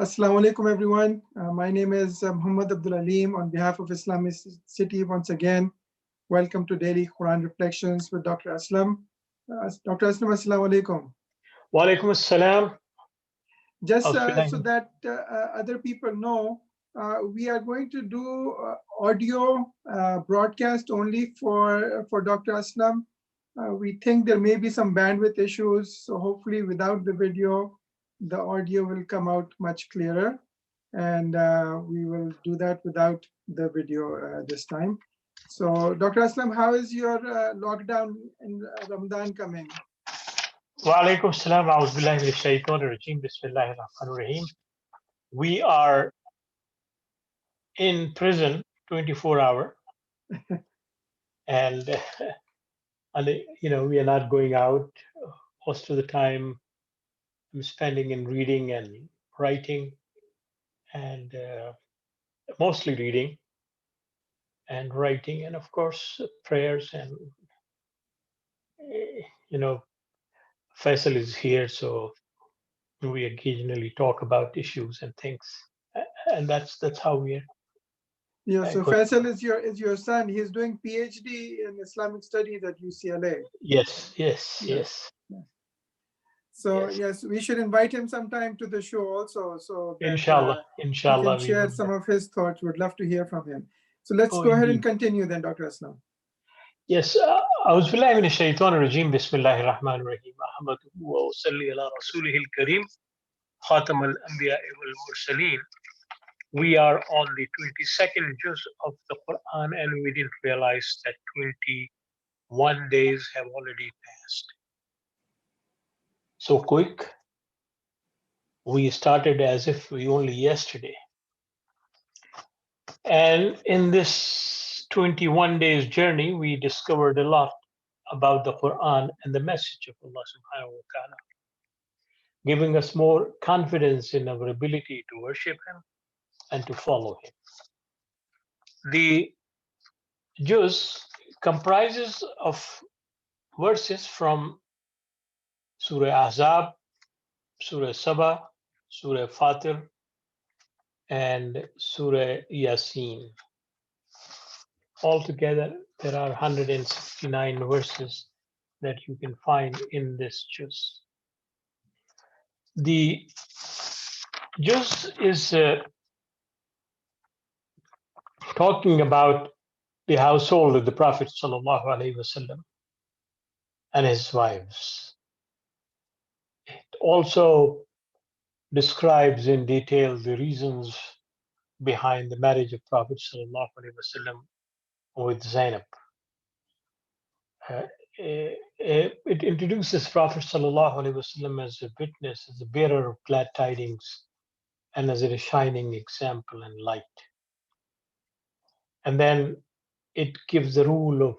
Assalamu alaikum, everyone. My name is Muhammad Abdullah on behalf of IslamiCity. Once again, welcome to Daily Quran Reflections with Dr. Aslam. Dr. Aslam, Assalamu alaikum. Wa alaikum assalam. Just so that other people know, we are going to do audio broadcast only for Dr. Aslam. We think there may be some bandwidth issues, so hopefully without the video, the audio will come out much clearer, and we will do that without the video this time. So, Dr. Aslam, how is your lockdown in Ramadan coming? Wa alaikum assalam. A'udhu billahi minash shaitanir rajeem. Bismillahir rahmanir rahim. We are in prison 24 hours, and we are not going out. Most of the time I'm spending in reading and writing, and mostly reading and writing, and of course prayers. And Faisal is here, so we occasionally talk about issues and things, and that's how we are. Yeah, so Faisal is your son. He's doing PhD in Islamic studies at UCLA. Yes. So yes, we should invite him sometime to the show also. So that, inshallah, he can share some of his thoughts. We'd love to hear from him. So let's go ahead and continue then, Dr. Aslam. Yes. A'udhu billahi minash shaitanir rajeem. Bismillahir rahmanir rahim. Ahmaduhu wa usalli ala rasulihil kareem. Khatam al-anbiya wal mursaleen. We are on the 22nd juz of the Quran, and we didn't realize that 21 days have already passed. So quick. We started as if we only yesterday. And in this 21 days journey, we discovered a lot about the Quran and the message of Allah subhanahu wa ta'ala, giving us more confidence in our ability to worship Him and to follow Him. The juz comprises of verses from Surah Ahzab, Surah Saba, Surah Fatir, and Surah Yasin. Altogether, there are 169 verses that you can find in this juz. The juz is talking about the household of the Prophet ﷺ and his wives. It also describes in detail the reasons behind the marriage of Prophet ﷺ with Zainab. It introduces Prophet ﷺ as a witness, as a bearer of glad tidings, and as a shining example and light. And then it gives the rule of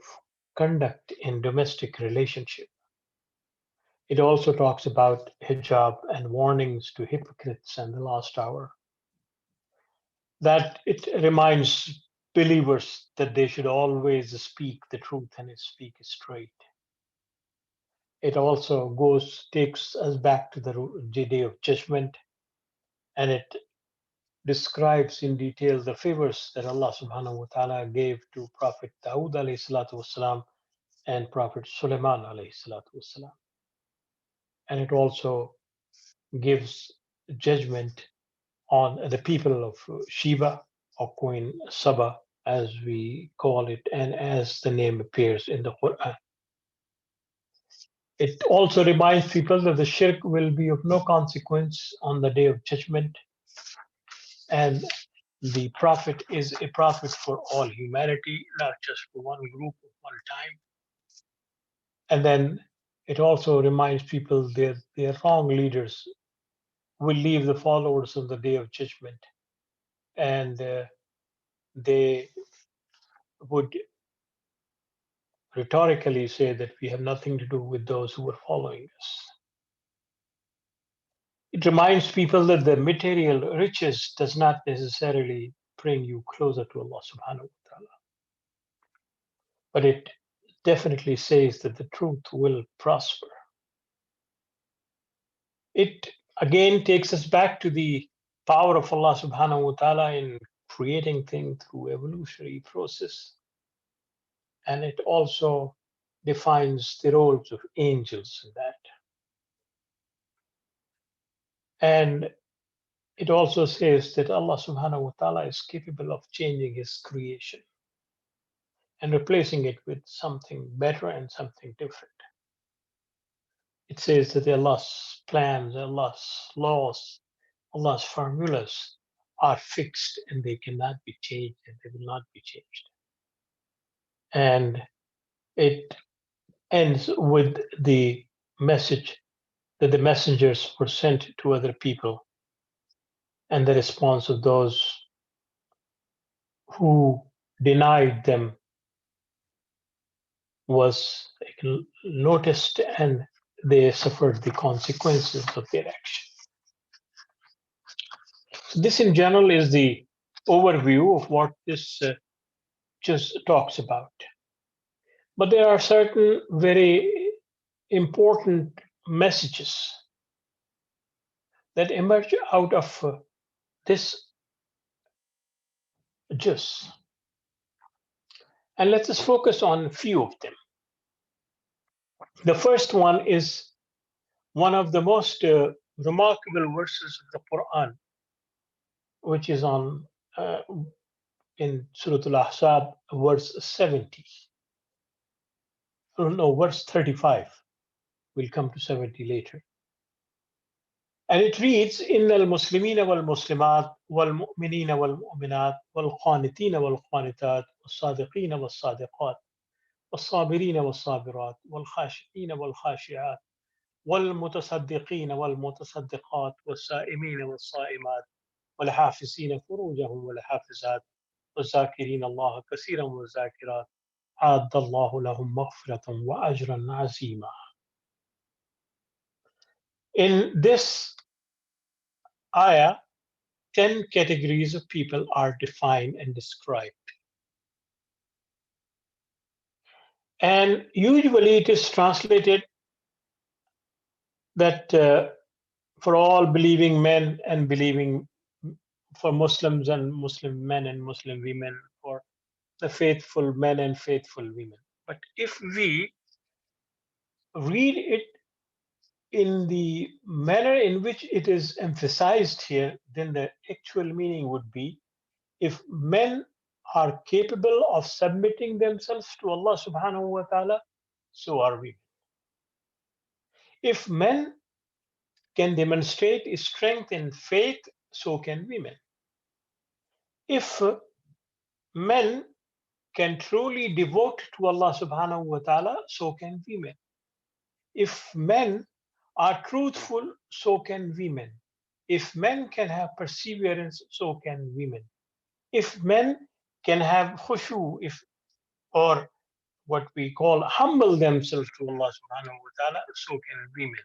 conduct in domestic relationship. It also talks about hijab and warnings to hypocrites and the last hour. That it reminds believers that they should always speak the truth and speak straight. It also takes us back to the day of judgment, and it describes in detail the favors that Allah subhanahu wa ta'ala gave to Prophet Dawood alayhi salatu wasalam and Prophet Sulaiman alayhi salatu wasalam. And it also gives judgment on the people of Sheba, or Queen Saba, as we call it, and as the name appears in the Quran. It also reminds people that the shirk will be of no consequence on the day of judgment, and the Prophet is a prophet for all humanity, not just for one group at one time. And then it also reminds people that their wrong leaders will leave the followers on the day of judgment, and they would rhetorically say that we have nothing to do with those who are following us. It reminds people that the material riches does not necessarily bring you closer to Allah subhanahu wa ta'ala. But it definitely says that the truth will prosper. It again takes us back to the power of Allah subhanahu wa ta'ala in creating things through evolutionary process. And it also defines the roles of angels in that. And it also says that Allah subhanahu wa ta'ala is capable of changing his creation and replacing it with something better and something different. It says that Allah's plans, Allah's laws, Allah's formulas are fixed and they cannot be changed and they will not be changed. And it ends with the message that the messengers were sent to other people and the response of those who denied them was noticed and they suffered the consequences of their action. So this in general is the overview of what this just talks about. But there are certain very important messages that emerge out of this juz. And let us focus on a few of them. The first one is one of the most remarkable verses of the Quran, which is on in Surah Al-Ahzab, verse 70. Oh, no, verse 35. We'll come to 70 later. And it reads, إِنَّ الْمُسْلِمِينَ وَالْمُسْلِمَاتِ وَالْمُؤْمِنِينَ وَالْمُؤْمِنَاتِ وَالْقَانِتِينَ وَالْقَانِتَاتِ وَالصَّادِقِينَ وَالصَّادِقَاتِ والصابرين والصابرات والخاشعين والخاشعات والمتصدقين والمتصدقات والصائمين والصائمات والحافظين فروجهم والحافظات والذاكرين الله كثيرا والذاكرات أعد الله لهم مغفرة وأجرا عظيما. In this ayah, 10 categories of people are defined and described. And usually it is translated that for all believing men and believing, for Muslims and Muslim men and Muslim women, for the faithful men and faithful women. But if we read it in the manner in which it is emphasized here, then the actual meaning would be, if men are capable of submitting themselves to Allah subhanahu wa ta'ala, so are we. If men can demonstrate strength in faith, so can women. If men can truly devote to Allah subhanahu wa ta'ala, so can women. If men are truthful, so can women. If men can have perseverance, so can women. If men can have khushu, or what we call humble themselves to Allah subhanahu wa ta'ala, so can women.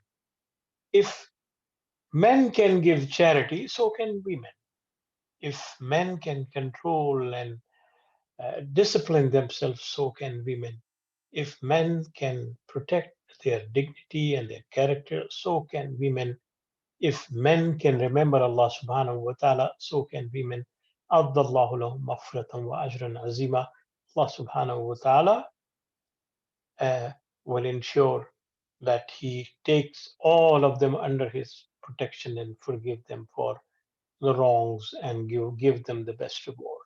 If men can give charity, so can women. If men can control and discipline themselves, so can women. If men can protect their dignity and their character, so can women. If men can remember Allah subhanahu wa ta'ala, so can women. Abdallahu lahum maghfiratan wa ajran azima. Allah subhanahu wa ta'ala will ensure that he takes all of them under his protection and forgive them for the wrongs and give them the best reward.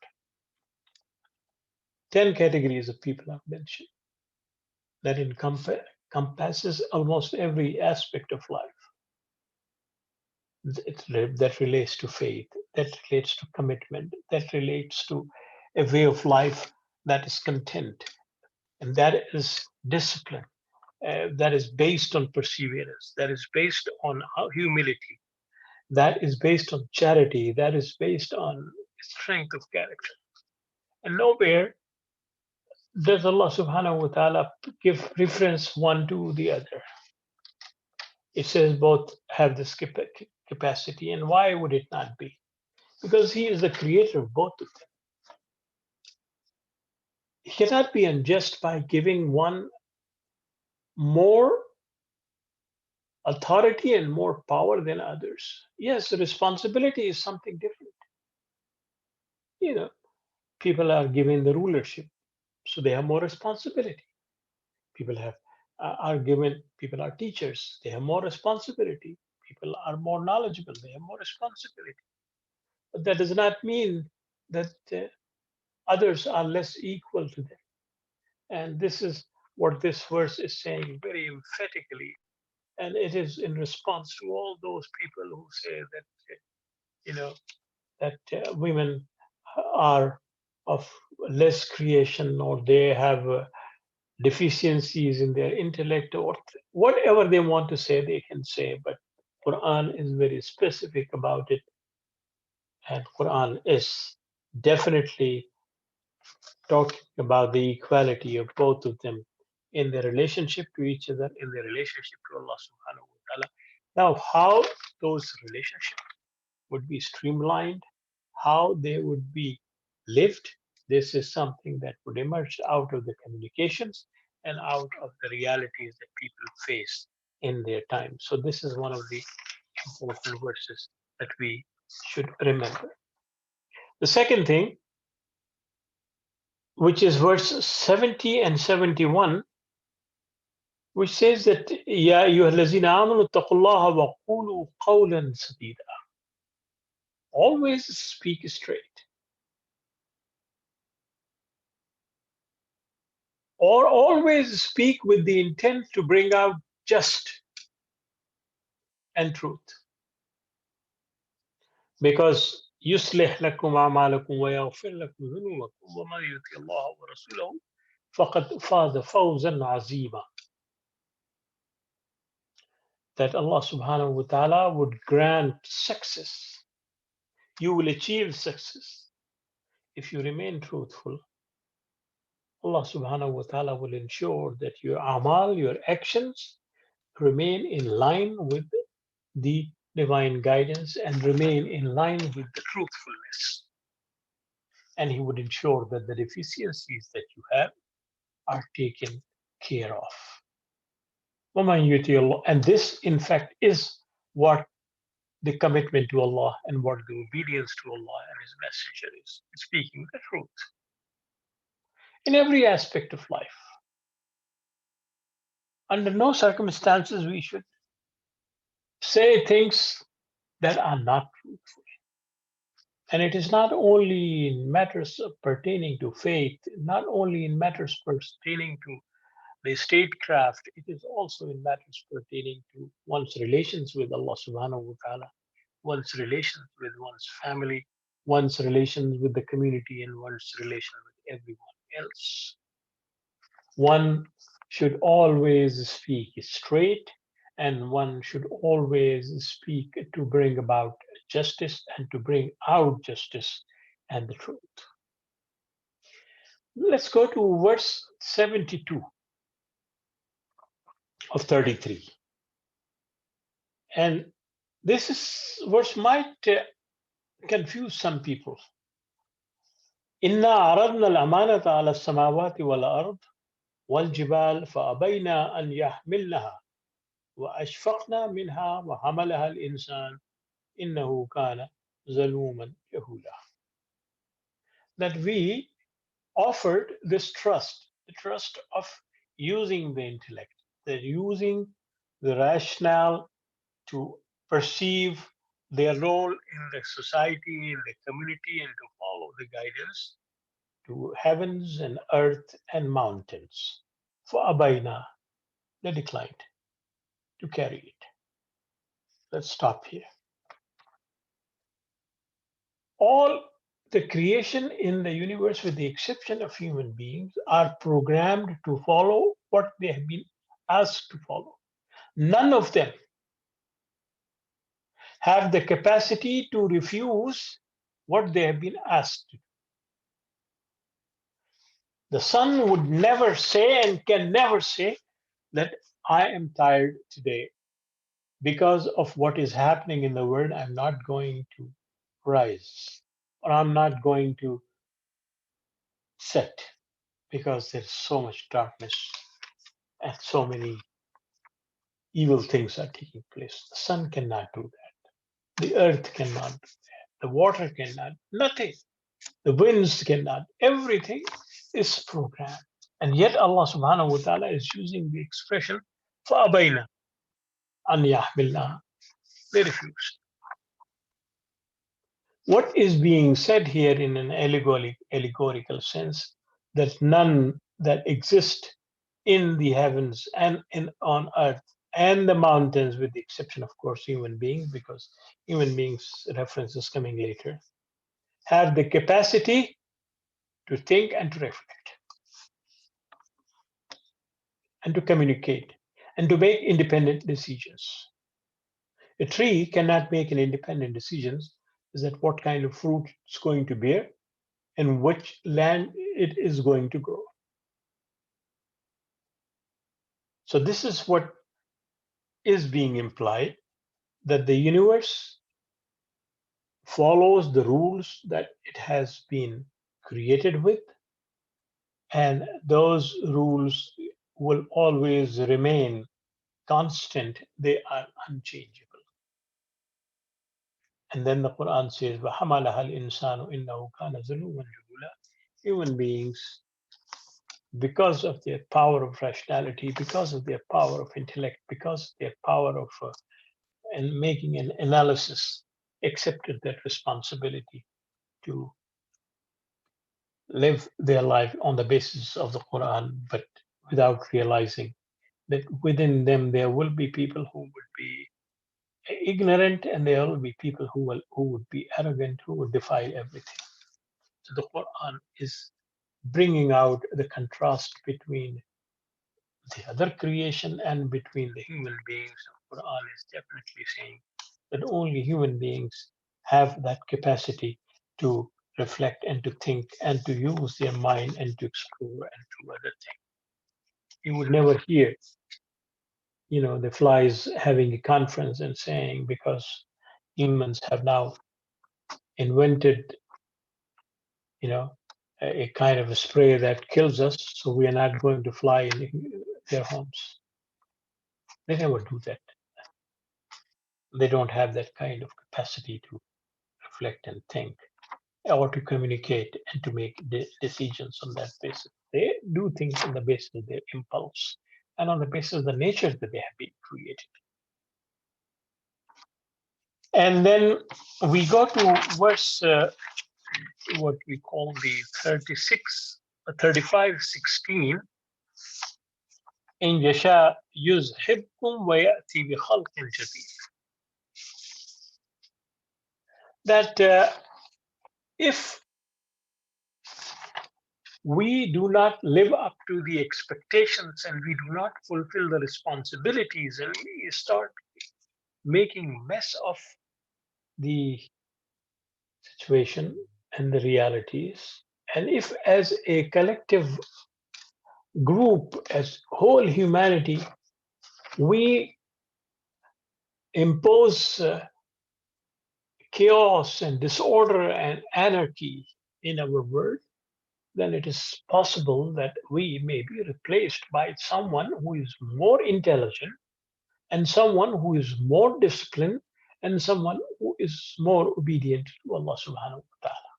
10 categories of people are mentioned that encompasses almost every aspect of life. That relates to faith, that relates to commitment, that relates to a way of life that is content, and that is discipline, that is based on perseverance, that is based on humility, that is based on charity, that is based on strength of character. And nowhere does Allah subhanahu wa ta'ala give reference one to the other. It says both have this capacity. And why would it not be? Because he is the creator of both of them. He cannot be unjust by giving one more authority and more power than others. Yes, responsibility is something different. You know, people are given the rulership, so they have more responsibility. People have are given. People are teachers; they have more responsibility. People are more knowledgeable; they have more responsibility. But that does not mean that others are less equal to them. And this is what this verse is saying very emphatically. And it is in response to all those people who say that, you know, that women are of less creation, or they have deficiencies in their intellect, or whatever they want to say, they can say. But Quran is very specific about it, and Quran is definitely talking about the equality of both of them in their relationship to each other, in their relationship to Allah subhanahu wa ta'ala. Now, how those relationships would be streamlined, how they would be lived, this is something that would emerge out of the communications and out of the realities that people face in their time. So, this is one of the important verses that we should remember. The second thing, which is verse 70 and 71, which says that Ya ayyuhallazina amanu taqullaha wa qulu qawlan sadida. Always speak straight. Or always speak with the intent to bring out just and truth. Because يصلح لكم أعمالكم ويغفر لكم ذنوبكم ومن يطع الله ورسوله فقد فاز فوزا عظيما. That Allah subhanahu wa ta'ala would grant success. You will achieve success if you remain truthful. Allah subhanahu wa ta'ala will ensure that your amal, your actions, remain in line with the divine guidance and remain in line with the truthfulness. And He would ensure that the deficiencies that you have are taken care of. And this, in fact, is what the commitment to Allah and what the obedience to Allah and His Messenger is, speaking the truth in every aspect of life. Under no circumstances we should say things that are not truthful. And it is not only in matters pertaining to faith, not only in matters pertaining to the statecraft, it is also in matters pertaining to one's relations with Allah subhanahu wa ta'ala, one's relations with one's family, one's relations with the community, and one's relation with everyone else. One should always speak straight, and one should always speak to bring about justice and to bring out justice and the truth. Let's go to verse 72 of 33. And verse might confuse some people. إنا عرضنا الأمانة على السماوات والأرض والجبال فأبينا أن يحملنها وأشفقنا منها وحملها الإنسان إنه كان ظلوما جهولا. That we offered this trust, the trust of using the intellect, that using the rationale to perceive their role in the society, in the community, and to follow the guidance to heavens and earth and mountains. For Abaina, they declined to carry it. Let's stop here. All the creation in the universe, with the exception of human beings, are programmed to follow what they have been asked to follow. None of them have the capacity to refuse what they have been asked to do. The sun would never say and can never say that I am tired today because of what is happening in the world. I'm not going to rise, or I'm not going to set because there's so much darkness and so many evil things are taking place. The sun cannot do that. The earth cannot do that. The water cannot, nothing. The winds cannot. Everything is programmed. And yet Allah subhanahu wa ta'ala is using the expression فَأَبَيْنَا أَنْ يَحْمِلْنَا. They refused. What is being said here in an allegorical sense, that none that exist in the heavens and on earth and the mountains, with the exception, of course, human beings, because human beings reference is coming later, have the capacity to think and to reflect and to communicate and to make independent decisions. A tree cannot make an independent decisions is that what kind of fruit it's going to bear and which land it is going to grow. So this is what is being implied, that the universe follows the rules that it has been created with, and those rules will always remain constant. They are unchangeable. And then the Quran says, وَحَمَلَهَا الْإِنسَانُ إِنَّهُ كَانَ ظَلُومًا جَهُولًا. Human beings, because of their power of rationality, because of their power of intellect, because of their power of and making an analysis, accepted that responsibility to live their life on the basis of the Quran, but without realizing that within them there will be people who would be ignorant, and there will be people who would be arrogant, who would defy everything. So the Quran is bringing out the contrast between the other creation and between the human beings. The Quran is definitely saying that only human beings have that capacity to reflect and to think and to use their mind and to explore and do other things. You would never hear, the flies having a conference and saying, because humans have now invented, a kind of a spray that kills us, so we are not going to fly in their homes. They never do that. They don't have that kind of capacity to reflect and think, or to communicate and to make decisions on that basis. They do things on the basis of their impulse and on the basis of the nature that they have been created. And then we go to verse, what we call the 35:16. إن يشاء يذهبكم ويأتي بخلق جديد. That if we do not live up to the expectations and we do not fulfill the responsibilities, and we start making mess of the situation and the realities, and if as a collective group, as whole humanity, we impose chaos and disorder and anarchy in our world, then it is possible that we may be replaced by someone who is more intelligent, and someone who is more disciplined, and someone who is more obedient to Allah subhanahu wa ta'ala.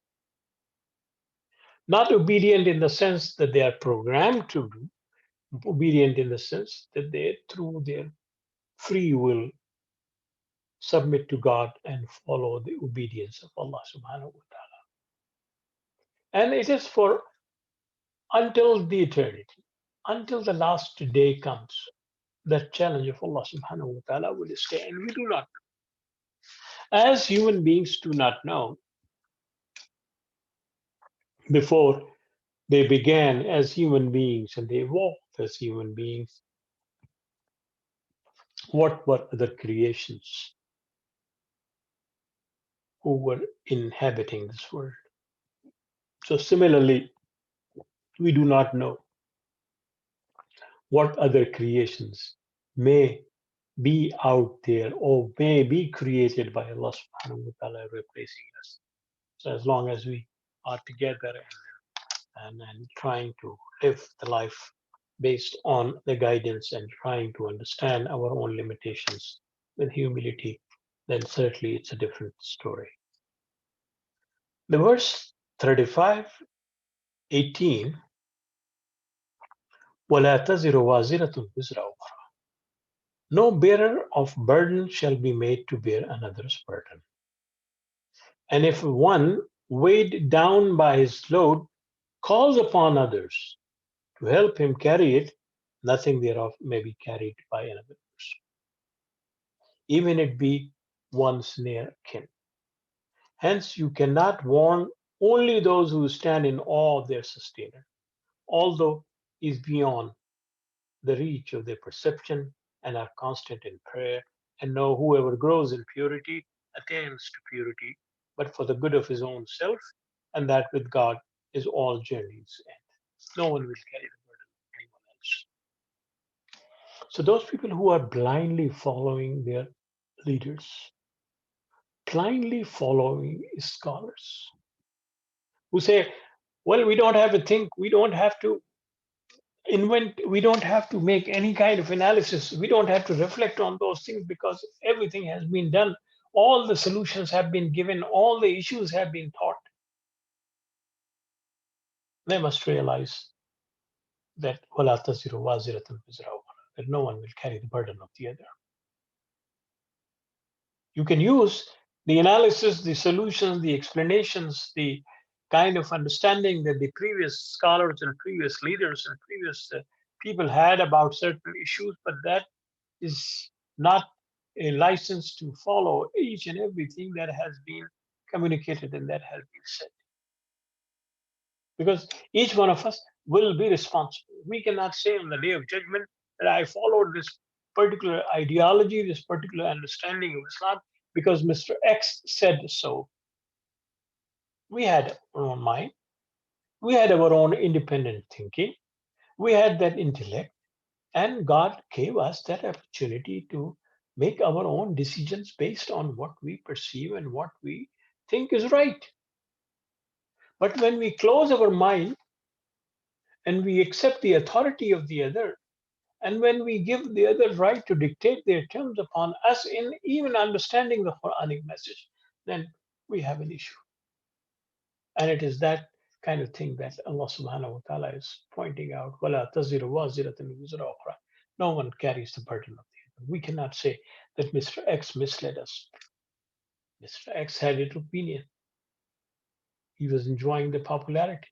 Not obedient in the sense that they are programmed to do, obedient in the sense that they, through their free will, submit to God and follow the obedience of Allah subhanahu wa ta'ala. And it is for until the eternity, until the last day comes, that challenge of Allah subhanahu wa ta'ala will stay, and we do not know. As human beings do not know, before they began as human beings and they evolved as human beings, what were other creations who were inhabiting this world. So similarly, we do not know what other creations may be out there or may be created by Allah subhanahu wa ta'ala replacing us. So as long as we are together and trying to live the life based on the guidance and trying to understand our own limitations with humility, then certainly it's a different story. The verse 35, 18, وَلَا تَزِرُ وَازِرَةٌ وِزْرَ أُخْرَى. No bearer of burden shall be made to bear another's burden. And if one, weighed down by his load, calls upon others to help him carry it, nothing thereof may be carried by another person, even it be one's near kin. Hence, you cannot warn only those who stand in awe of their sustainer, although he is beyond the reach of their perception and are constant in prayer, and know whoever grows in purity attains to purity, but for the good of his own self, and that with God is all journeys end. No one will carry the burden of anyone else. So those people who are blindly following their leaders, blindly following scholars, who say, well, we don't have to think, we don't have to invent, we don't have to make any kind of analysis, we don't have to reflect on those things because everything has been done, all the solutions have been given, all the issues have been taught. They must realize that وَلَا تَزِرُ وَازِرَةٌ وِزْرَ أُخْرَى, that no one will carry the burden of the other. You can use the analysis, the solutions, the explanations, the kind of understanding that the previous scholars and previous leaders and previous people had about certain issues, but that is not a license to follow each and everything that has been communicated and that has been said. Because each one of us will be responsible. We cannot say on the day of judgment that I followed this particular ideology, this particular understanding of Islam, because Mr. X said so. We had our own mind. We had our own independent thinking. We had that intellect. And God gave us that opportunity to make our own decisions based on what we perceive and what we think is right. But when we close our mind and we accept the authority of the other, and when we give the other right to dictate their terms upon us in even understanding the Quranic message, then we have an issue. And it is that kind of thing that Allah subhanahu wa ta'ala is pointing out. وَلَا تَزِرُ وَازِرَةٌ وِزْرَ أُخْرَى. No one carries the burden of the other. We cannot say that Mr. X misled us. Mr. X had his opinion. He was enjoying the popularity.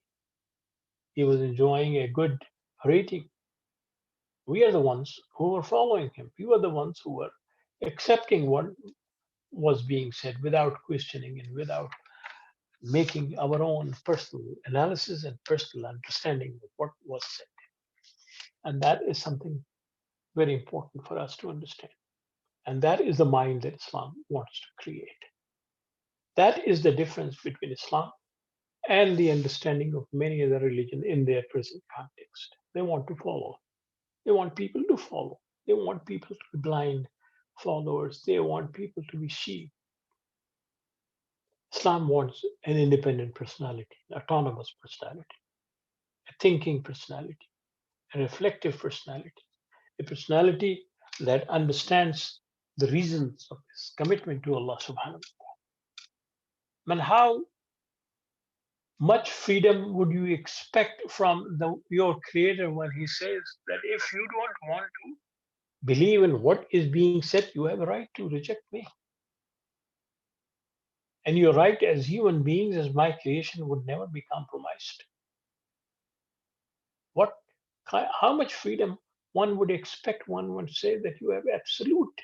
He was enjoying a good rating. We are the ones who were following him. We were the ones who were accepting what was being said without questioning and without making our own personal analysis and personal understanding of what was said. And that is something very important for us to understand. And that is the mind that Islam wants to create. That is the difference between Islam and the understanding of many other religions in their present context. They want to follow. They want people to follow. They want people to be blind followers. They want people to be sheep. Islam wants an independent personality, an autonomous personality, a thinking personality, a reflective personality, a personality that understands the reasons of his commitment to Allah subhanahu wa ta'ala. And how much freedom would you expect from your creator when he says that if you don't want to believe in what is being said, you have a right to reject me. And your right as human beings, as my creation, would never be compromised. How much freedom one would expect? One would say that you have absolute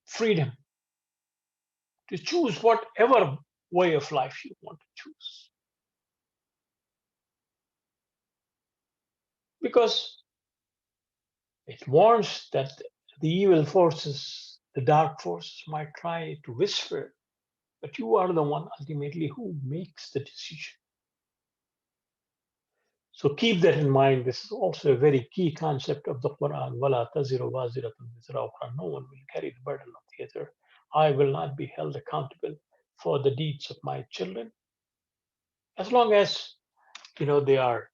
freedom to choose whatever way of life you want to choose. Because it warns that the evil forces, the dark forces might try to whisper, but you are the one ultimately who makes the decision. So keep that in mind. This is also a very key concept of the Quran. وَلَا تَزِرُ وَازِرَةٌ وِزْرَ أُخْرَى. No one will carry the burden of the other. I will not be held accountable for the deeds of my children. As long as they are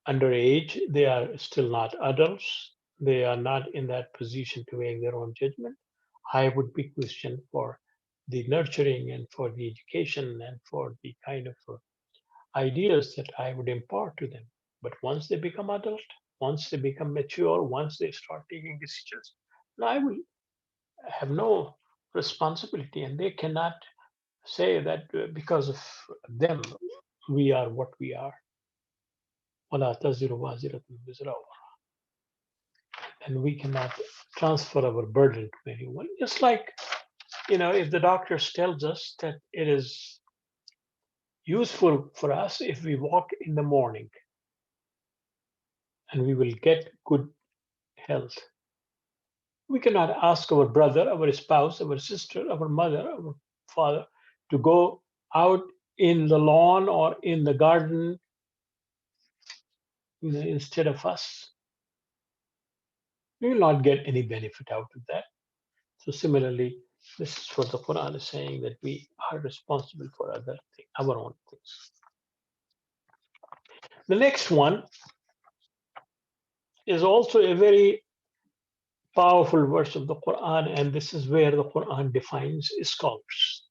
underage, they are still not adults, they are not in that position to make their own judgment. I would be questioned for the nurturing and for the education and for the kind of ideas that I would impart to them. But once they become adult, once they become mature, once they start taking decisions, I will have no responsibility, and they cannot say that because of them we are what we are. And we cannot transfer our burden to anyone. Just like, if the doctor tells us that it is useful for us if we walk in the morning and we will get good health. We cannot ask our brother, our spouse, our sister, our mother, our father to go out in the lawn or in the garden, instead of us. We will not get any benefit out of that. So similarly, this is what the Quran is saying, that we are responsible for other things, our own things. The next one is also a very powerful verse of the Quran, and this is where the Quran defines scholars.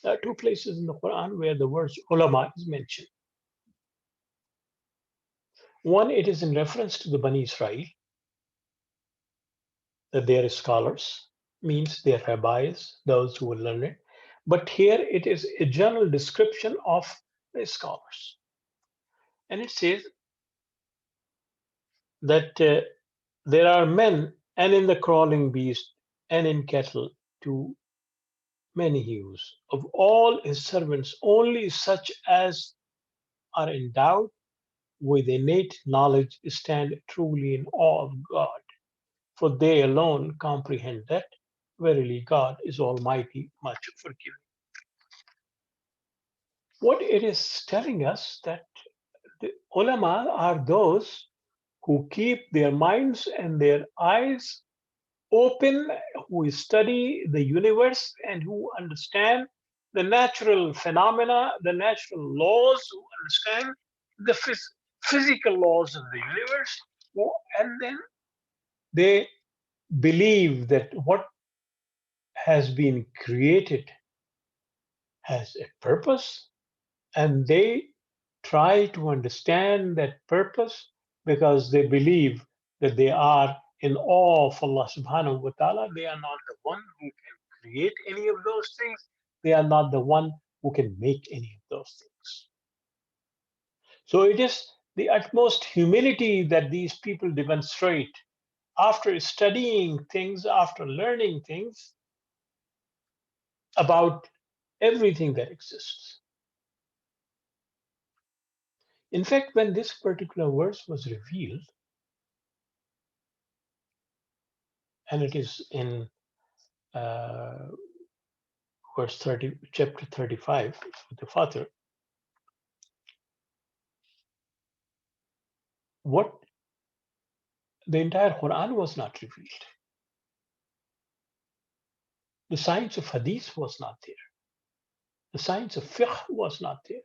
There are two places in the Quran where the word ulama is mentioned. One, it is in reference to the Bani Israel, that they are scholars, means they are rabbis, those who will learn it. But here it is a general description of the scholars. And it says that there are men, and in the crawling beast, and in cattle, to many hues. Of all his servants, only such as are endowed with innate knowledge stand truly in awe of God, for they alone comprehend that verily God is Almighty, much forgiving. What it is telling us, that the ulama are those who keep their minds and their eyes open, who study the universe and who understand the natural phenomena, the natural laws, who understand the physical laws of the universe, and then they believe that what has been created has a purpose, and they try to understand that purpose because they believe that they are in awe of Allah subhanahu wa ta'ala. They are not the one who can create any of those things. They are not the one who can make any of those things. So it is the utmost humility that these people demonstrate after studying things, after learning things about everything that exists. In fact, when this particular verse was revealed, and it is in verse 30, chapter 35 of the Fatir, what the entire Quran was not revealed. The science of Hadith was not there. The science of Fiqh was not there.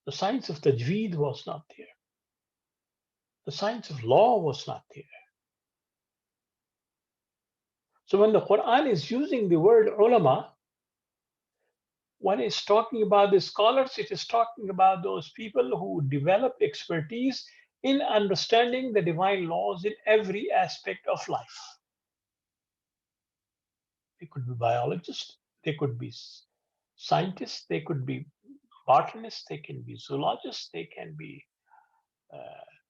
The science of Tajweed was not there. The science of law was not there. So when the Quran is using the word ulama, when it's talking about the scholars, it is talking about those people who develop expertise in understanding the divine laws in every aspect of life. They could be biologists, they could be scientists, they could be botanists, they can be zoologists, they can be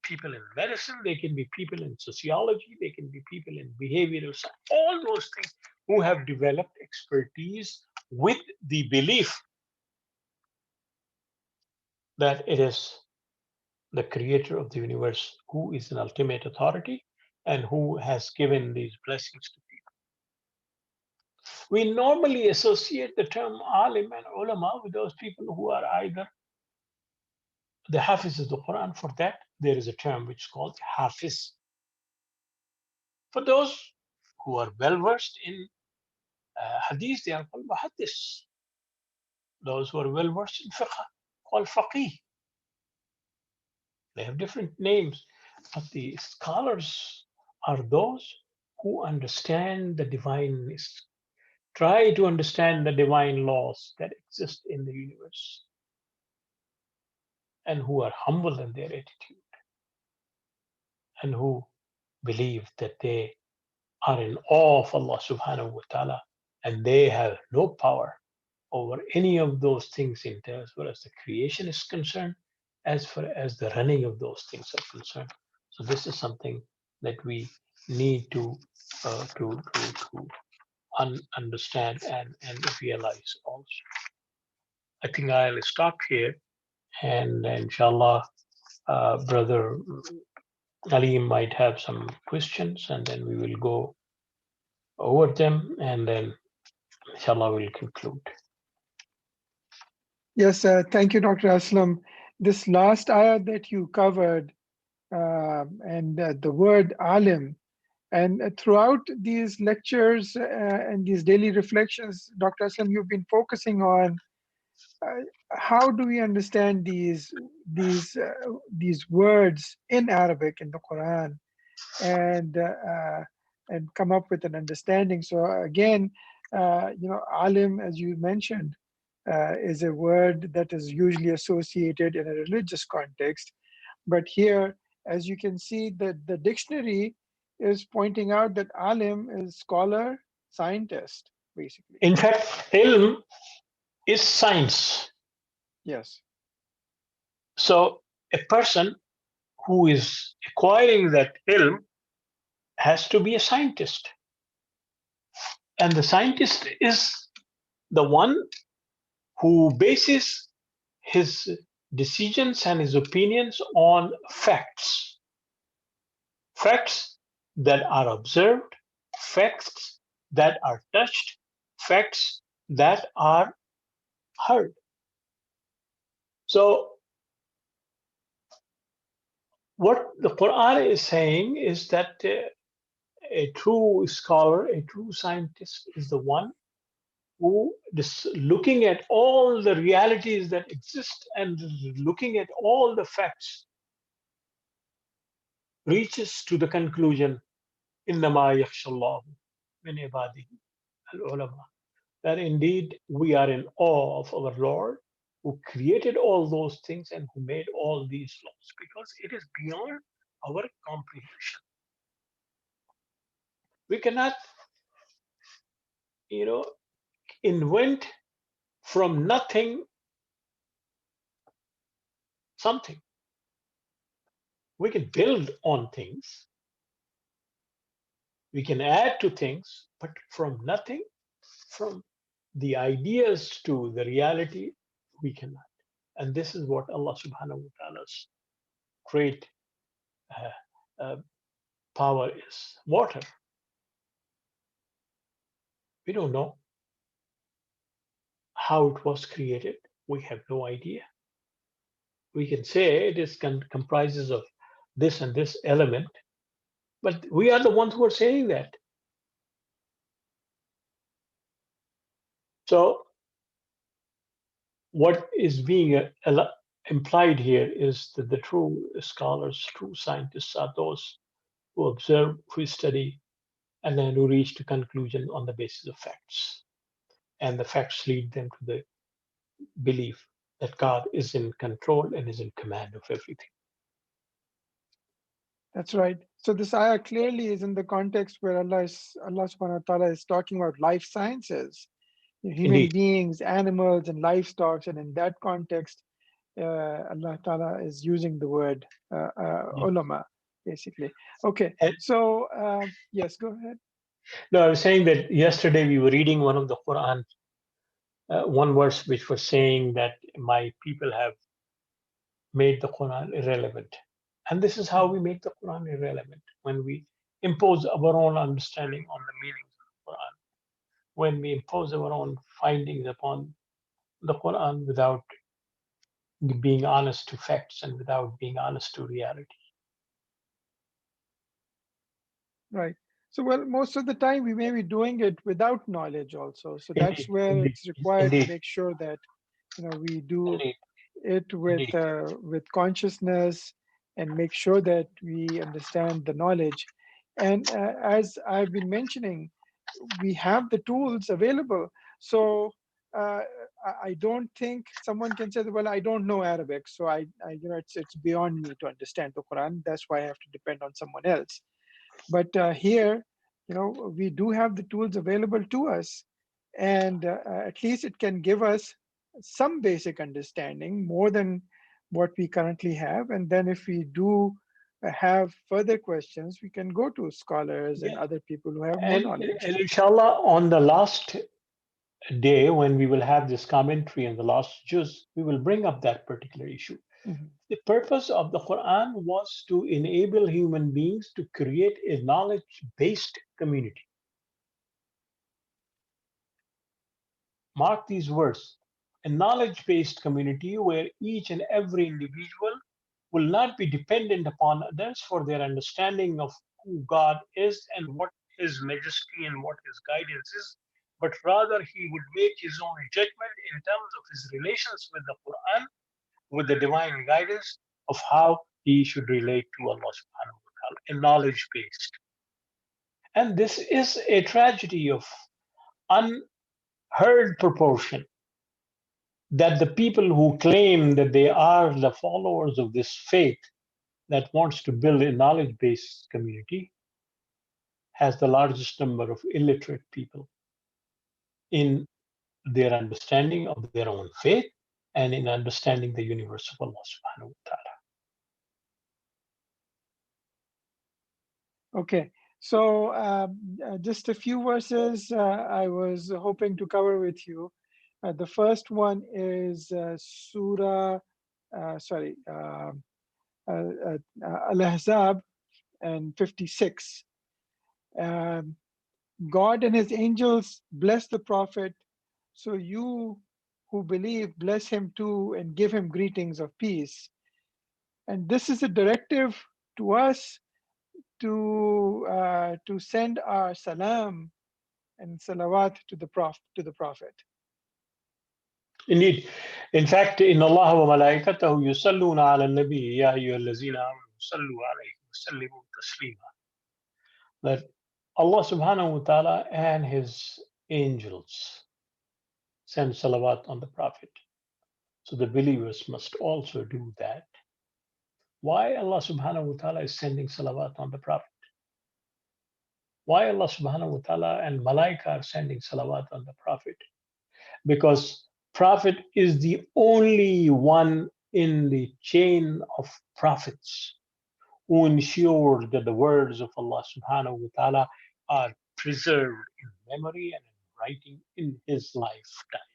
people in medicine, they can be people in sociology, they can be people in behavioral science, all those things who have developed expertise with the belief that it is the creator of the universe who is an ultimate authority and who has given these blessings to people. We normally associate the term alim and ulama with those people who are either the hafiz of the Quran. For that, there is a term which is called hafiz. For those who are well versed in hadith, they are called muhaddis. Those who are well versed in fiqh, called faqih. They have different names, but the scholars are those who understand the divine, try to understand the divine laws that exist in the universe, and who are humble in their attitude, and who believe that they are in awe of Allah subhanahu wa ta'ala, and they have no power over any of those things as far as the creation is concerned, as far as the running of those things are concerned. So this is something that we need to understand and realize also. I think I'll stop here, and inshallah, Brother Ali might have some questions, and then we will go over them, and then inshallah we'll conclude. Yes, thank you, Dr. Aslam. This last ayah that you covered, and the word alim, and throughout these lectures and these daily reflections, Dr. Aslam, you've been focusing on how do we understand these words in Arabic in the Quran, and come up with an understanding. So again, alim, as you mentioned, is a word that is usually associated in a religious context. But here, as you can see, the dictionary is pointing out that alim is scholar, scientist, basically. In fact, ilm is science. Yes. So a person who is acquiring that ilm has to be a scientist. And the scientist is the one who bases his decisions and his opinions on facts. Facts that are observed, facts that are touched, facts that are heard. So what the Quran is saying is that a true scholar, a true scientist is the one who is looking at all the realities that exist and looking at all the facts reaches to the conclusion, إِنَّمَا يَخْشَى اللَّهُ مِنْ عِبَادِهِ الْعُلَمَاء, that indeed we are in awe of our Lord who created all those things and who made all these laws, because it is beyond our comprehension. We cannot, invent from nothing something. We can build on things, we can add to things, but from nothing, from the ideas to the reality, we cannot. And this is what Allah subhanahu wa ta'ala's great power is. Water. We don't know how it was created. We have no idea. We can say it is comprises of this and this element, but we are the ones who are saying that. So what is being implied here is that the true scholars, true scientists are those who observe, who study, and then who reach to conclusion on the basis of facts. And the facts lead them to the belief that God is in control and is in command of everything. That's right. So this ayah clearly is in the context where Allah subhanahu wa ta'ala is talking about life sciences, human Indeed. beings, animals, and livestock. And in that context, Allah ta'ala is using the word ulama, basically. Okay, so yes, go ahead. No, I was saying that yesterday we were reading one of the Quran, one verse which was saying that my people have made the Quran irrelevant. And this is how we make the Quran irrelevant, when we impose our own understanding on the meanings of the Quran, when we impose our own findings upon the Quran without being honest to facts and without being honest to reality. Right. So, well, most of the time we may be doing it without knowledge also. So that's where it's required to make sure that, we do it Indeed. with consciousness and make sure that we understand the knowledge. And as I've been mentioning, we have the tools available. So uh, I don't think someone can say, well, I don't know Arabic, so it's beyond me to understand the Quran. That's why I have to depend on someone else. But here, we do have the tools available to us, and at least it can give us some basic understanding more than what we currently have. And then if we do have further questions, we can go to scholars and Yeah. other people who have more And, knowledge. and inshallah, on the last day when we will have this commentary and the last juz, we will bring up that particular issue. Mhm. The purpose of the Quran was to enable human beings to create a knowledge based community. Mark these words, a knowledge based community where each and every individual will not be dependent upon others for their understanding of who God is and what His majesty and what His guidance is, but rather he would make his own judgment in terms of his relations with the Quran, with the divine guidance of how he should relate to Allah subhanahu wa ta'ala, a knowledge based. And this is a tragedy of unheard proportion that the people who claim that they are the followers of this faith that wants to build a knowledge based community has the largest number of illiterate people in their understanding of their own faith and in understanding the universe of Allah subhanahu wa ta'ala. Okay, so just a few verses I was hoping to cover with you. The first one is Surah, sorry, Al-Ahzab and 56. Um, God and his angels bless the Prophet, so you who believe bless him too and give him greetings of peace. And this is a directive to us to send our salam and salawat to the Prophet. Indeed. In fact, in Allah wa malaikatahu yusalluna ala nabi ya ayyuhallazina amanu sallu alayhi wa sallimu taslima. That Allah subhanahu wa ta'ala and his angels send salawat on the Prophet. So the believers must also do that. Why Allah subhanahu wa ta'ala is sending salawat on the Prophet? Why Allah subhanahu wa ta'ala and Malaika are sending salawat on the Prophet? Because Prophet is the only one in the chain of prophets who ensure that the words of Allah subhanahu wa ta'ala are preserved in memory and in writing in his lifetime.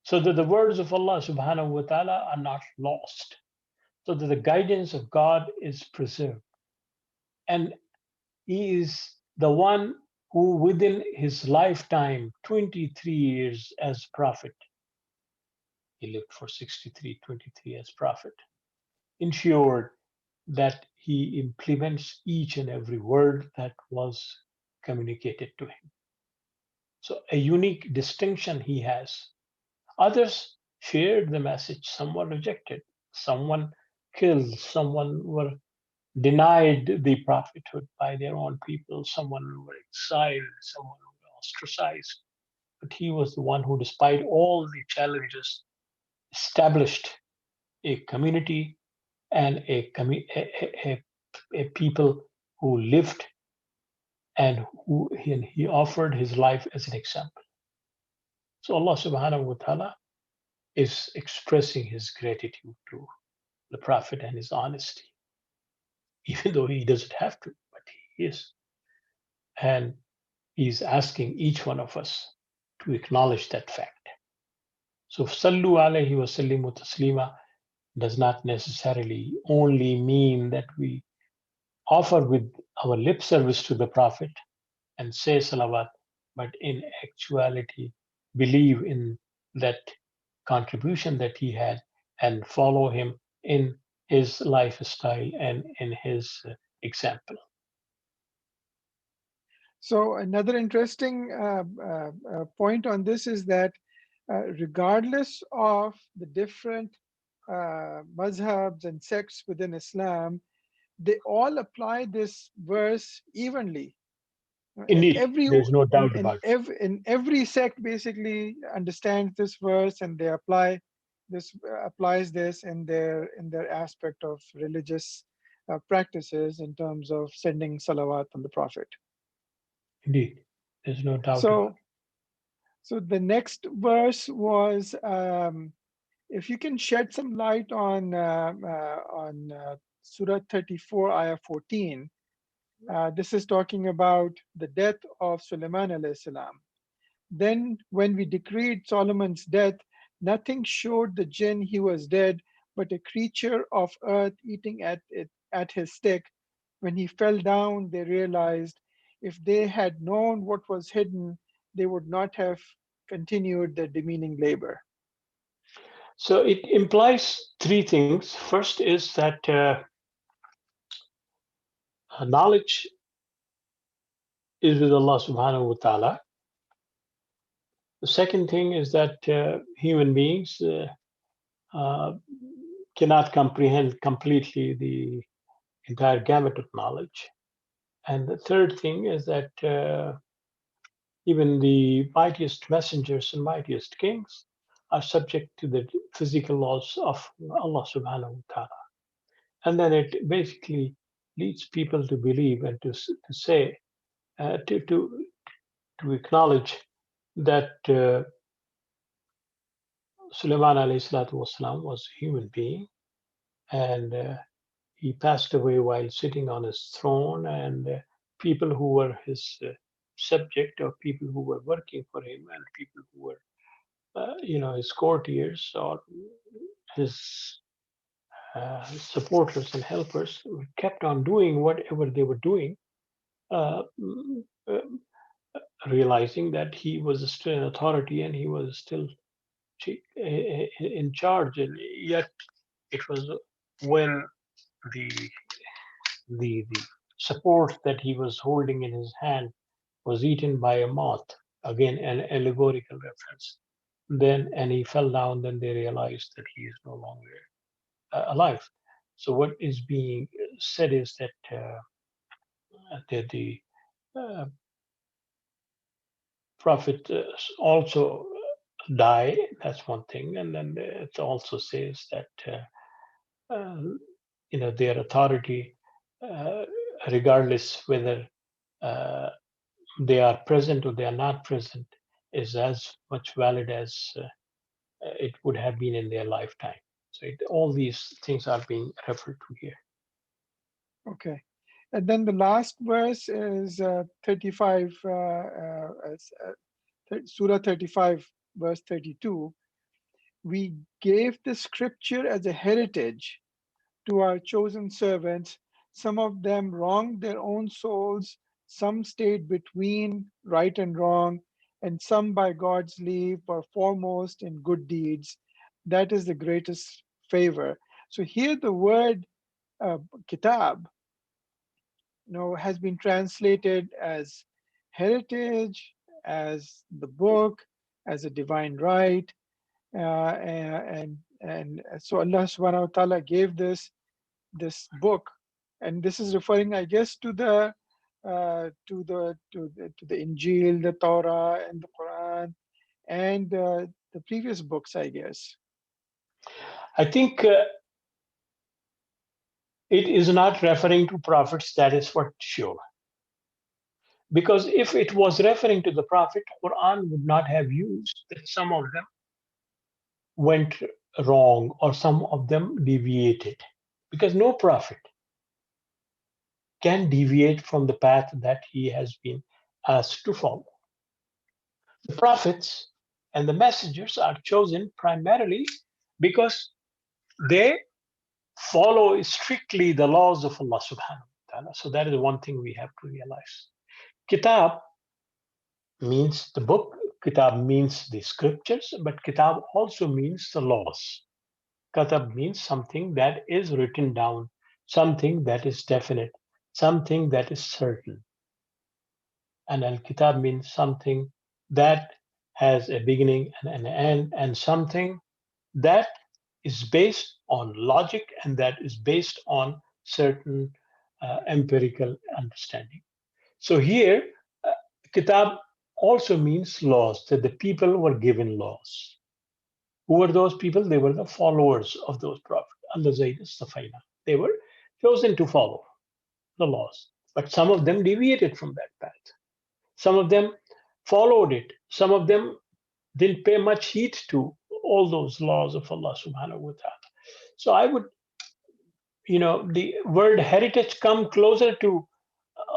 So that the words of Allah subhanahu wa ta'ala are not lost. So that the guidance of God is preserved. And he is the one who within his lifetime, 23 years as prophet, he lived for 63, 23 as prophet, ensured that he implements each and every word that was communicated to him. So a unique distinction he has. Others shared the message, some were rejected, someone killed, someone were denied the prophethood by their own people, someone were exiled, someone were ostracized. But he was the one who, despite all the challenges, established a community and a people who lived and who he offered his life as an example. So Allah subhanahu wa ta'ala is expressing his gratitude to the Prophet and his honesty, even though he doesn't have to, but he is. And he's asking each one of us to acknowledge that fact. So sallu alayhi wa sallimu taslima does not necessarily only mean that we offer with our lip service to the Prophet and say salawat, but in actuality believe in that contribution that he had and follow him in his lifestyle and in his example. So another interesting point on this is that regardless of the different mazhabs and sects within Islam, they all apply this verse evenly. Indeed, there's no doubt about it. In every sect basically understands this verse, and they applies this in their aspect of religious practices in terms of sending salawat on the Prophet. Indeed, there's no doubt about it. So the next verse was, if you can shed some light on Surah 34, Ayah 14. This is talking about the death of Sulaiman alayhi salam. Then when we decreed Solomon's death, nothing showed the jinn he was dead, but a creature of earth eating at his stick. When he fell down, they realized if they had known what was hidden, they would not have continued their demeaning labor. So it implies three things. First is that knowledge is with Allah subhanahu wa ta'ala. The second thing is that human beings cannot comprehend completely the entire gamut of knowledge. And the third thing is that even the mightiest messengers and mightiest kings are subject to the physical laws of Allah subhanahu wa ta'ala. And then it basically leads people to believe and to say, to acknowledge that Sulaiman alayhi salatu wasalam was a human being, and he passed away while sitting on his throne, and people who were his subject, or people who were working for him, and people who were his courtiers or his supporters and helpers, kept on doing whatever they were doing, uh, realizing that he was still in authority and he was still in charge. And yet it was when the the support that he was holding in his hand was eaten by a moth, again an allegorical reference, then and he fell down, then they realized that he is no longer alive. So what is being said is that the uh, prophet also die. That's one thing, and then it also says that their authority, uh, regardless whether uh, they are present or they are not present, is as much valid as it would have been in their lifetime. So all these things are being referred to here. Okay. And then the last verse is 35, Surah 35, verse 32. We gave the scripture as a heritage to our chosen servants. Some of them wronged their own souls, some stayed between right and wrong, and some by God's leave were foremost in good deeds. That is the greatest favor. So here the word kitab, has been translated as heritage, as the book, as a divine right, and so Allah subhanahu wa ta'ala gave this book, and this is referring, I guess, to the Injil, the Torah, and the Quran, and the previous books, I guess. I think it is not referring to prophets, that is for sure. Because if it was referring to the prophet, Quran would not have used that some of them went wrong or some of them deviated. Because no prophet can deviate from the path that he has been asked to follow. The prophets and the messengers are chosen primarily because they follow strictly the laws of Allah subhanahu wa ta'ala. So that is one thing we have to realize. Kitab means the book, kitab means the scriptures, but kitab also means the laws. Katab means something that is written down, something that is definite, something that is certain. And al-kitab means something that has a beginning and an end, and something that is based on logic and that is based on certain empirical understanding. So here, kitab also means laws, that the people were given laws. Who were those people? They were the followers of those prophets. They were chosen to follow the laws. But some of them deviated from that path. Some of them followed it. Some of them didn't pay much heed to all those laws of Allah subhanahu wa ta'ala. So I would, the word heritage come closer to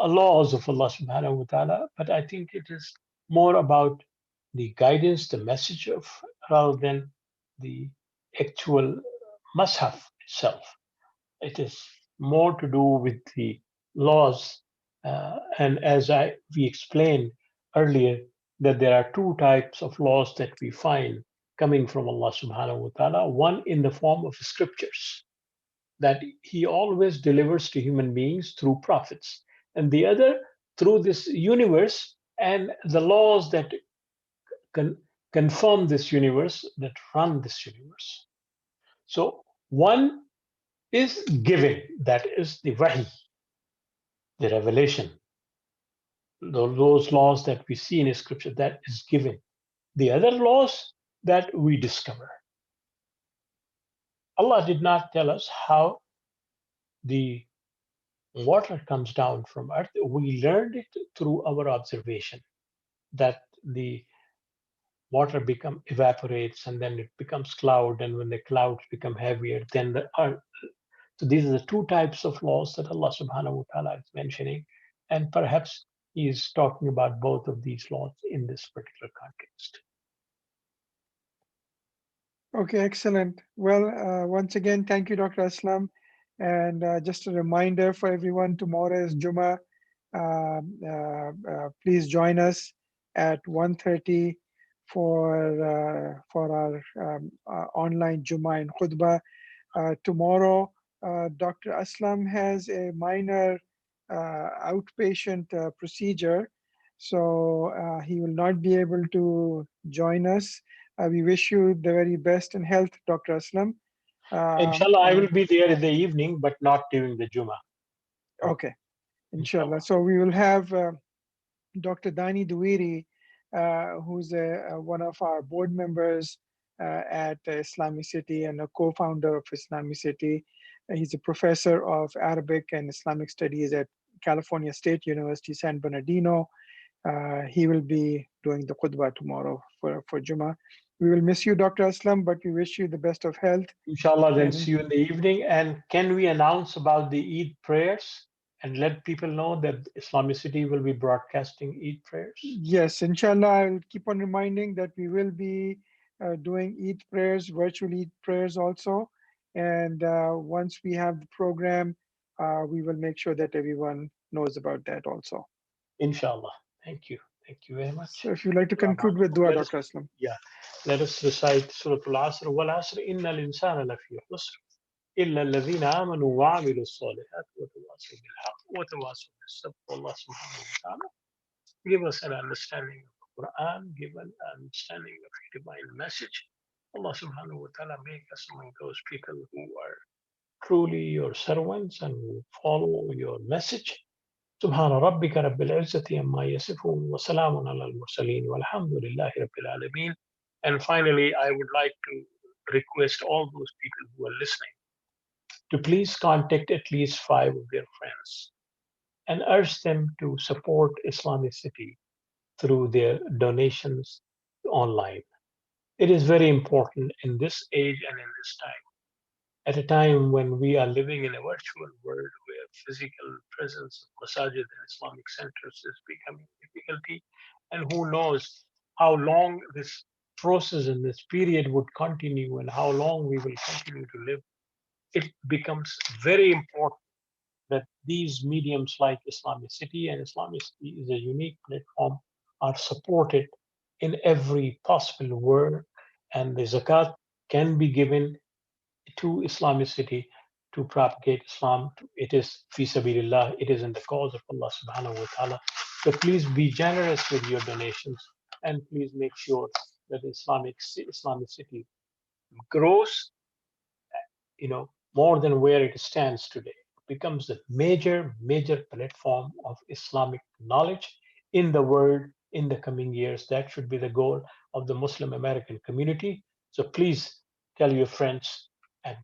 laws of Allah subhanahu wa ta'ala, but I think it is more about the guidance, the message of, rather than the actual mashaf itself. It is more to do with the laws, and as we explained earlier, that there are two types of laws that we find coming from Allah subhanahu wa ta'ala. One in the form of scriptures that He always delivers to human beings through prophets, and the other through this universe and the laws that confirm this universe, that run this universe. So one is given, that is the wahi, the revelation, those laws that we see in scripture, that is given. The other laws that we discover. Allah did not tell us how the water comes down from earth. We learned it through our observation, that the water evaporates and then it becomes cloud, and when the clouds become heavier, then the earth. So these are the two types of laws that Allah subhanahu wa ta'ala is mentioning, and perhaps He is talking about both of these laws in this particular context. Okay, excellent. Well, once again, thank you, Dr. Aslam. And just a reminder for everyone, tomorrow is Jummah. Please join us at 1:30 for our online Jummah and Khutbah. Tomorrow, Dr. Aslam has a minor outpatient procedure, so he will not be able to join us. We wish you the very best in health, Dr. Aslam. Inshallah, I will be there in the evening, but not during the Jummah. Okay, inshallah. So we will have Dr. Dani Duwiri, who's one of our board members at IslamiCity and a co-founder of IslamiCity. He's a professor of Arabic and Islamic studies at California State University, San Bernardino. He will be doing the khutbah tomorrow for Jummah. We will miss you, Dr. Aslam, but we wish you the best of health. Inshallah, then see you in the evening. And can we announce about the Eid prayers and let people know that IslamiCity will be broadcasting Eid prayers? Yes, inshallah, I'll keep on reminding that we will be doing Eid prayers, virtual Eid prayers also. And once we have the program, we will make sure that everyone knows about that also. Inshallah. Thank you. Thank you very much. So if you'd like to conclude with dua, Dr. Aslam. Yeah. Let us recite Surah Al-Asr. وَالْعَصْرِ إِنَّ الْإِنسَانَ لَفِي خُسْرٍ إِلَّا الَّذِينَ آمَنُوا وَعَمِلُوا الصَّالِحَاتِ وَتَوَاصَوْا بِالْحَقِّ وَتَوَاصَوْا بِالصَّبْرِ. Allah subhanahu wa ta'ala give us an understanding of the Quran, give an understanding of the divine message. Allah subhanahu wa ta'ala make us among those people who are truly your servants and who follow your message. سبحان ربك رب العزة عما يصفون وسلام على المرسلين والحمد لله رب العالمين. And finally, I would like to request all those people who are listening to please contact at least 5 of their friends and urge them to support IslamiCity through their donations online. It is very important in this age and in this time. At a time when we are living in a virtual world where physical presence of masajid and Islamic centers is becoming a difficulty, and who knows how long this process and this period would continue and how long we will continue to live, it becomes very important that these mediums like IslamiCity, and IslamiCity is a unique platform, are supported in every possible way, and the zakat can be given to IslamiCity to propagate Islam. It is fi sabilillah, it is in the cause of Allah subhanahu wa ta'ala. So please be generous with your donations and please make sure that IslamiCity grows, more than where it stands today, becomes a major platform of Islamic knowledge in the world in the coming years. That should be the goal of the Muslim American community. So please tell your friends and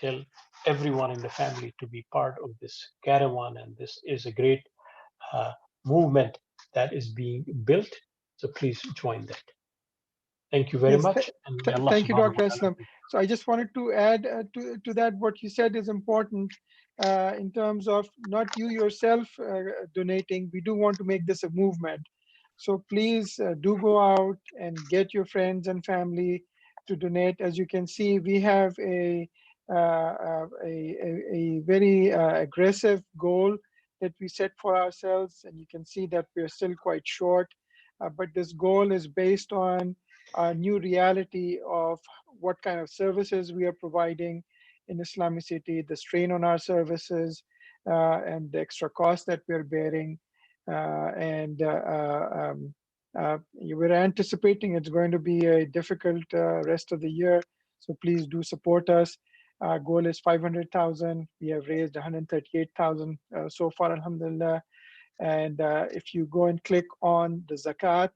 tell everyone in the family to be part of this caravan. And this is a great uh, movement that is being built. So please join that. Thank you very Yes, much. And may Allah thank you, subhanahu Dr. wa ta'ala. Aslam. So I just wanted to add to that, what you said is important in terms of not you yourself donating. We do want to make this a movement. So please do go out and get your friends and family to donate. As you can see, we have a very aggressive goal that we set for ourselves, and you can see that we're still quite short. But this goal is based on a new reality of what kind of services we are providing in IslamiCity, the strain on our services, and the extra cost that we're bearing. We're anticipating it's going to be a difficult rest of the year. So please do support us. Our goal is 500,000. We have raised 138,000 so far, alhamdulillah. And if you go and click on the zakat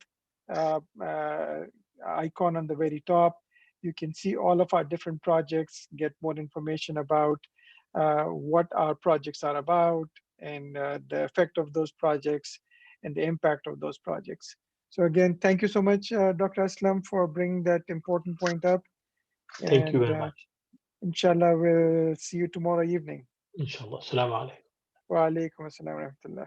icon on the very top, you can see all of our different projects, get more information about what our projects are about, and the effect of those projects and the impact of those projects. So again, thank you so much, Dr. Aslam, for bringing that important point up. Thank you And very much. inshallah, we'll see you tomorrow evening. Inshallah. Assalamu alaikum. Wa alaikum assalam wa rahmatullah.